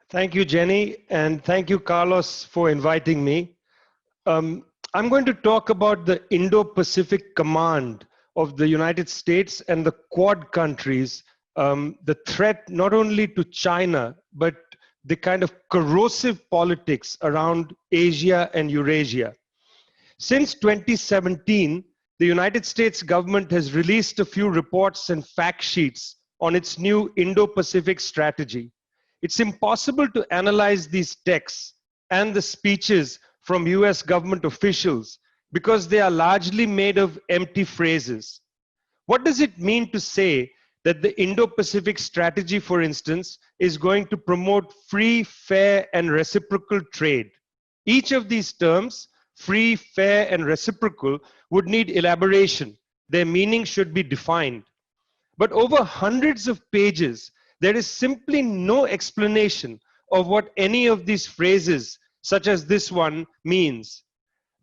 Thank you, Jenny, and thank you, Carlos, for inviting me. I'm going to talk about the Indo-Pacific Command of the United States and the Quad countries, the threat not only to China, but the kind of corrosive politics around Asia and Eurasia. Since 2017, the United States government has released a few reports and fact sheets on its new Indo-Pacific strategy. It's impossible to analyze these texts and the speeches from US government officials because they are largely made of empty phrases. What does it mean to say that the Indo-Pacific strategy, for instance, is going to promote free, fair, and reciprocal trade? Each of these terms, free, fair, and reciprocal, would need elaboration. Their meaning should be defined. But over hundreds of pages, there is simply no explanation of what any of these phrases, such as this one, means.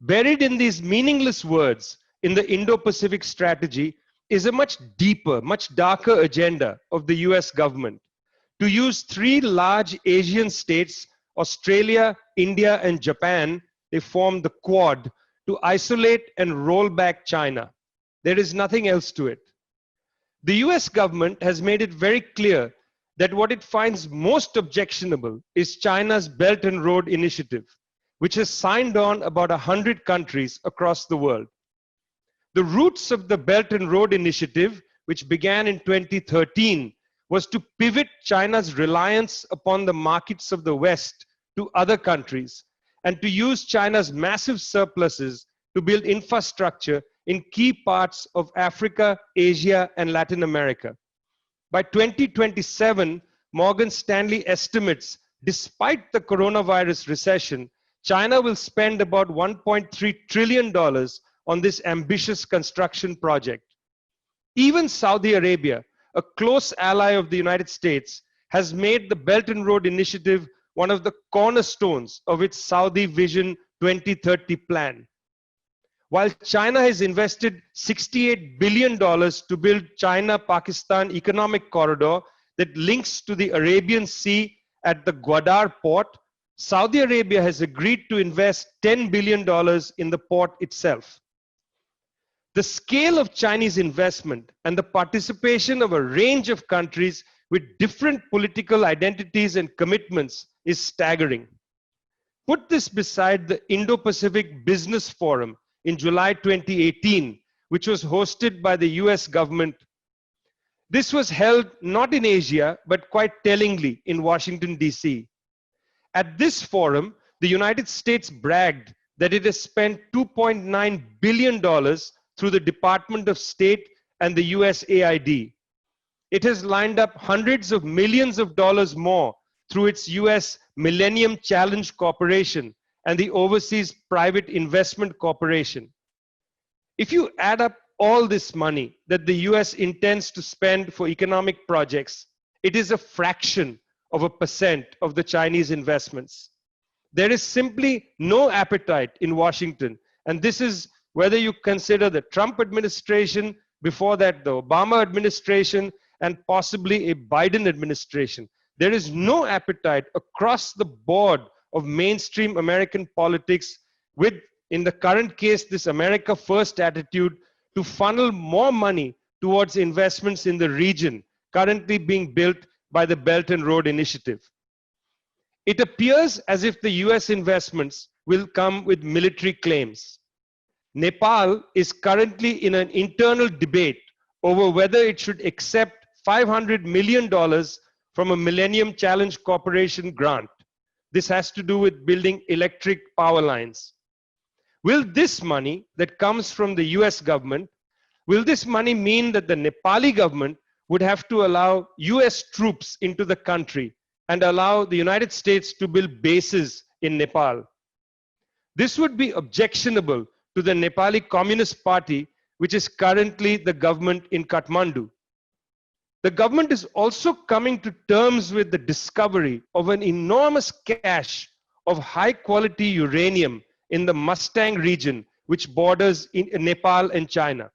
Buried in these meaningless words in the Indo-Pacific strategy is a much deeper, much darker agenda of the US government to use three large Asian states, Australia, India, and Japan, they form the Quad, to isolate and roll back China. There is nothing else to it. The US government has made it very clear that what it finds most objectionable is China's Belt and Road Initiative, which has signed on about 100 countries across the world. The roots of the Belt and Road Initiative, which began in 2013, was to pivot China's reliance upon the markets of the West to other countries and to use China's massive surpluses to build infrastructure in key parts of Africa, Asia, and Latin America. By 2027, Morgan Stanley estimates, despite the coronavirus recession, China will spend about $1.3 trillion on this ambitious construction project. Even Saudi Arabia, a close ally of the United States, has made the Belt and Road Initiative one of the cornerstones of its Saudi Vision 2030 plan. While China has invested $68 billion to build China-Pakistan Economic Corridor that links to the Arabian Sea at the Gwadar port, Saudi Arabia has agreed to invest $10 billion in the port itself. The scale of Chinese investment and the participation of a range of countries with different political identities and commitments is staggering. Put this beside the Indo-Pacific Business Forum in July 2018, which was hosted by the US government. This was held not in Asia, but quite tellingly in Washington, DC. At this forum, the United States bragged that it has spent $2.9 billion through the Department of State and the USAID. It has lined up hundreds of millions of dollars more through its US Millennium Challenge Corporation and the Overseas Private Investment Corporation. If you add up all this money that the US intends to spend for economic projects, it is a fraction of a percent of the Chinese investments. There is simply no appetite in Washington, and this is whether you consider the Trump administration, before that the Obama administration, and possibly a Biden administration. There is no appetite across the board of mainstream American politics with, in the current case, this America First attitude to funnel more money towards investments in the region currently being built by the Belt and Road Initiative. It appears as if the US investments will come with military claims. Nepal is currently in an internal debate over whether it should accept $500 million from a Millennium Challenge Corporation grant. This has to do with building electric power lines. Will this money that comes from the US government, will this money mean that the Nepali government would have to allow US troops into the country and allow the United States to build bases in Nepal? This would be objectionable to the Nepali Communist Party, which is currently the government in Kathmandu. The government is also coming to terms with the discovery of an enormous cache of high-quality uranium in the Mustang region, which borders in Nepal and China.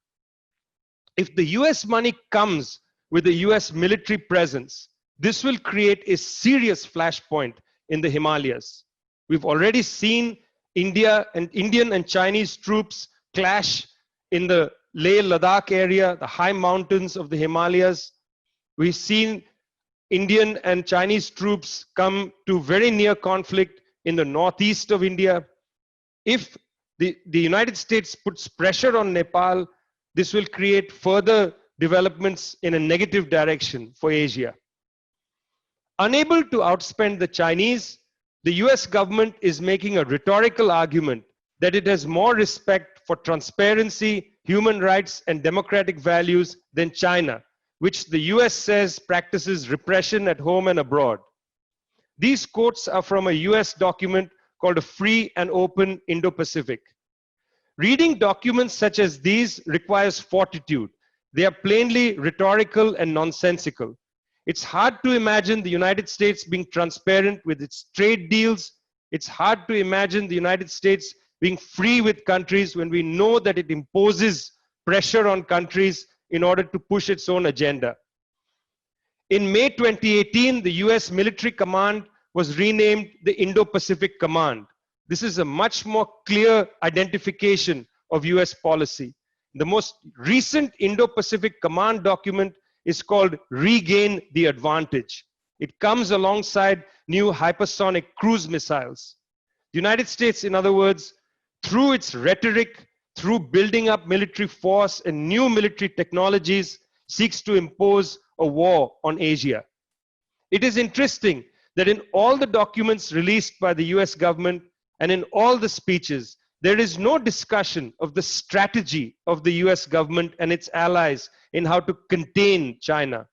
If the US money comes with a US military presence, This will create a serious flashpoint in the Himalayas. We've already seen Indian and Chinese troops clash in the Leh-Ladakh area, the high mountains of the Himalayas. We've seen Indian and Chinese troops come to very near conflict in the northeast of India. If the United States puts pressure on Nepal, this will create further developments in a negative direction for Asia. Unable to outspend the Chinese, the US government is making a rhetorical argument that it has more respect for transparency, human rights, and democratic values than China, which the US says practices repression at home and abroad. These quotes are from a US document called A Free and Open Indo-Pacific. Reading documents such as these requires fortitude. They are plainly rhetorical and nonsensical. It's hard to imagine the United States being transparent with its trade deals. It's hard to imagine the United States being free with countries when we know that it imposes pressure on countries in order to push its own agenda. In May 2018, the US military command was renamed the Indo-Pacific Command. This is a much more clear identification of US policy. The most recent Indo-Pacific Command document is called Regain the Advantage. It comes alongside new hypersonic cruise missiles. The United States, in other words, through its rhetoric, through building up military force and new military technologies, seeks to impose a war on Asia. It is interesting that in all the documents released by the US government and in all the speeches, there is no discussion of the strategy of the US government and its allies in how to contain China.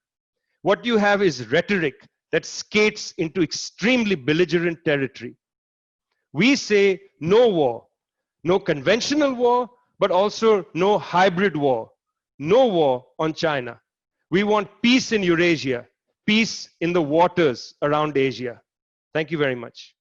What you have is rhetoric that skates into extremely belligerent territory. We say no war, no conventional war, but also no hybrid war, no war on China. We want peace in Eurasia, peace in the waters around Asia. Thank you very much.